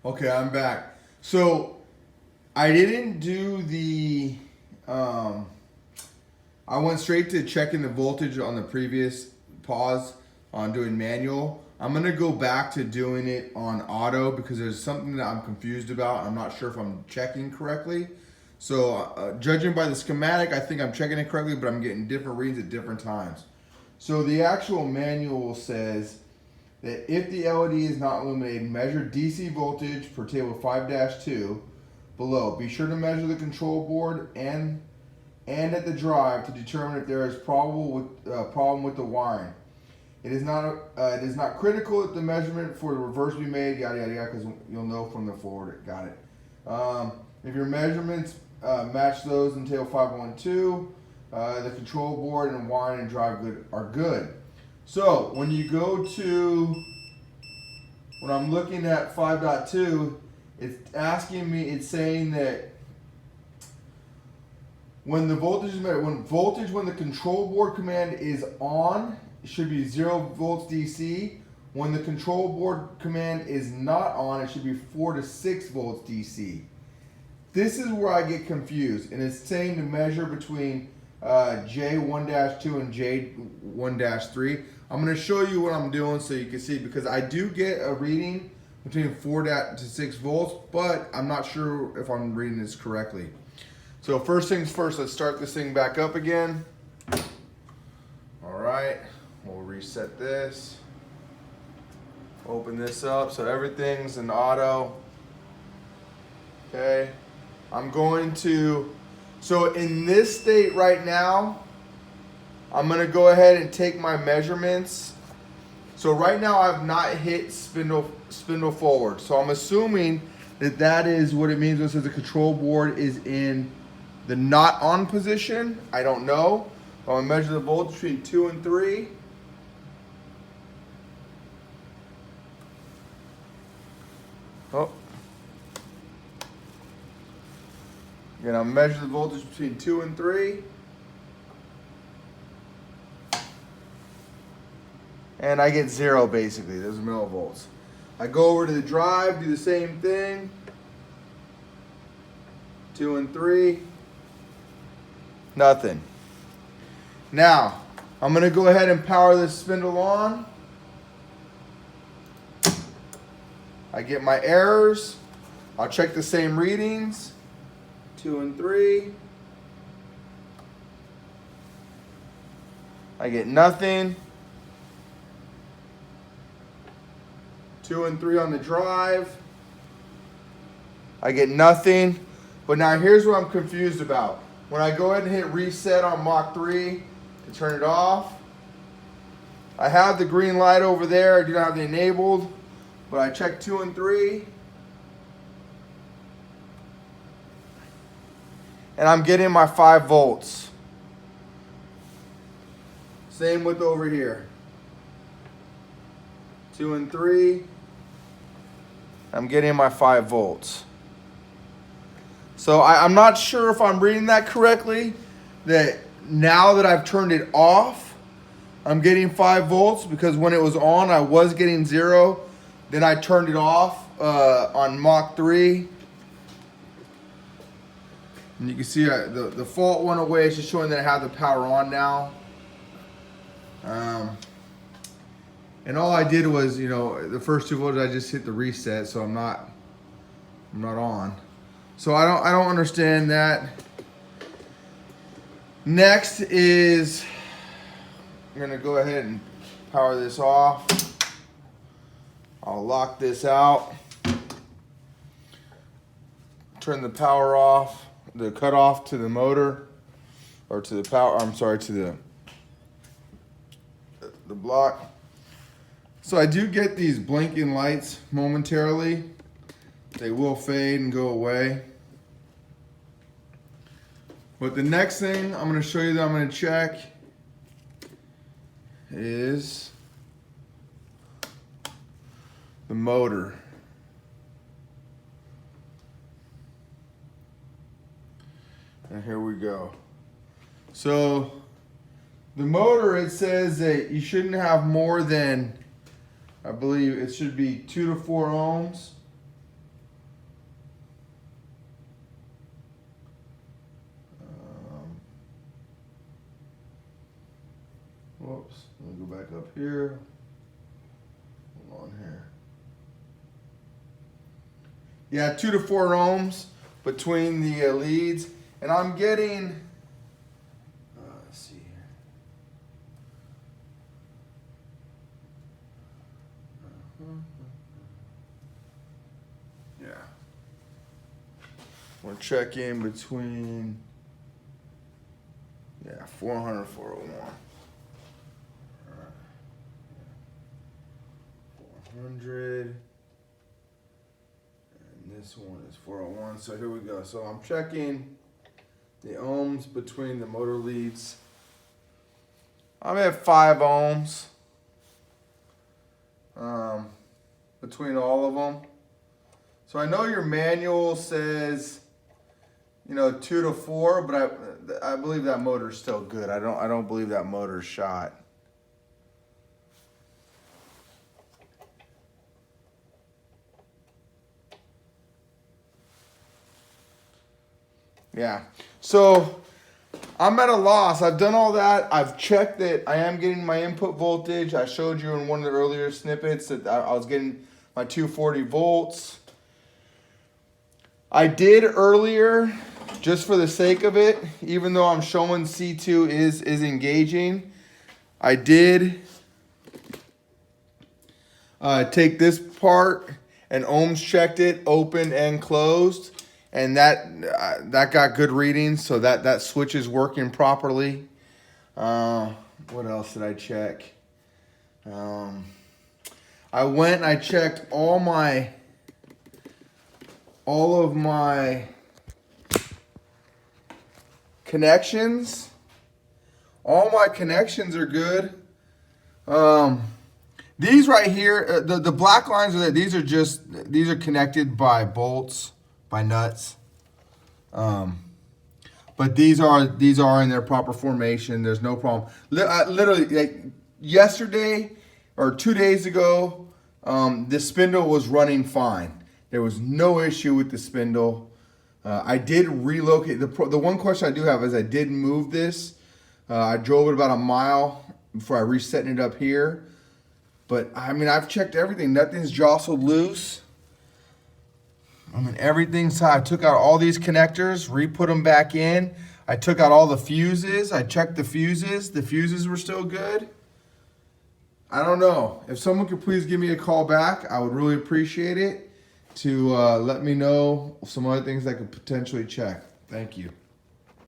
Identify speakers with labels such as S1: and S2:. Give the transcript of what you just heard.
S1: Okay, I'm back. So I didn't do the. I went straight to checking the voltage on the previous pause on doing manual. I'm gonna go back to doing it on auto because there's something that I'm confused about. I'm not sure if I'm checking correctly. So judging by the schematic, I think I'm checking it correctly, but I'm getting different reads at different times. So the actual manual says that if the LED is not illuminated, measure DC voltage per table 5-2 below. Be sure to measure the control board and at the drive to determine if there is problem with the wiring. It is not critical that the measurement for the reverse be made, yada yada yada, because you'll know from the forward. Got it. If your measurements match those in table 512, the control board and wiring and drive are good. So when you go to, when I'm looking at 5.2, it's asking me, it's saying that when the voltage is measured, when the control board command is on, it should be 0 volts DC. When the control board command is not on, it should be 4 to 6 volts DC. This is where I get confused, and it's saying to measure between J1-2 and J1-3. I'm going to show you what I'm doing so you can see, because I do get a reading between 4 to 6 volts, but I'm not sure if I'm reading this correctly. So first things first, let's start this thing back up again. All right, we'll reset this. Open this up so everything's in auto. Okay, I'm going to, so in this state right now, I'm gonna go ahead and take my measurements. So right now I've not hit spindle forward. So I'm assuming that is what it means when it says the control board is in the not on position. I don't know. I'm gonna measure the voltage between 2 and 3. Oh. Again, I'll measure the voltage between 2 and 3. And I get 0 basically, those are millivolts. I go over to the drive, do the same thing. 2 and 3. Nothing. Now, I'm gonna go ahead and power this spindle on. I get my errors. I'll check the same readings. 2 and 3. I get nothing. 2 and 3 on the drive. I get nothing. But now here's what I'm confused about. When I go ahead and hit reset on Mach 3 to turn it off, I have the green light over there. I do not have it enabled, but I check 2 and 3. And I'm getting my 5 volts. Same with over here. 2 and 3. I'm getting my 5 volts. So I'm not sure if I'm reading that correctly, that now that I've turned it off, I'm getting 5 volts, because when it was on, I was getting 0. Then I turned it off on Mach 3. And you can see the fault went away. It's just showing that I have the power on now. And all I did was, the first 2 volts, I just hit the reset, so I'm not on. So I don't understand that. Next is, I'm gonna go ahead and power this off. I'll lock this out. Turn the power off, the cutoff to the motor, or to the power, I'm sorry, to the block. So I do get these blinking lights momentarily. They will fade and go away. But the next thing I'm going to show you that I'm going to check is the motor. And here we go. So the motor, it says that you shouldn't have more than, I believe it should be 2 to 4 ohms. Whoops. Let me go back up here. Hold on here. Yeah, 2 to 4 ohms between the leads, and I'm getting. Let's see here. Yeah. We're checking between. Yeah, 400, 401. All right. 400. And this one is 401. So here we go. So I'm checking the ohms between the motor leads. I'm at 5 ohms between all of them. So I know your manual says, 2 to 4, but I believe that motor's still good. I don't believe that motor's shot. Yeah. So I'm at a loss. I've done all that. I've checked that I am getting my input voltage. I showed you in one of the earlier snippets that I was getting my 240 volts. I did earlier, just for the sake of it, even though I'm showing C2 is engaging, I did take this part and ohms checked it, open and closed, and that got good readings, so that switch is working properly. What else did I check? I went and I checked all of my connections. All my connections are good. These right here, the black lines are there. These are connected by bolts, by nuts. But these are in their proper formation. There's no problem. Literally, like yesterday or 2 days ago, this spindle was running fine. There was no issue with the spindle. I did relocate. The one question I do have is I did move this. I drove it about a mile before I reset it up here. But I mean, I've checked everything. Nothing's jostled loose. I mean, everything's. I took out all these connectors, re-put them back in. I took out all the fuses. I checked the fuses. The fuses were still good. I don't know. If someone could please give me a call back, I would really appreciate it, to let me know some other things I could potentially check. Thank you.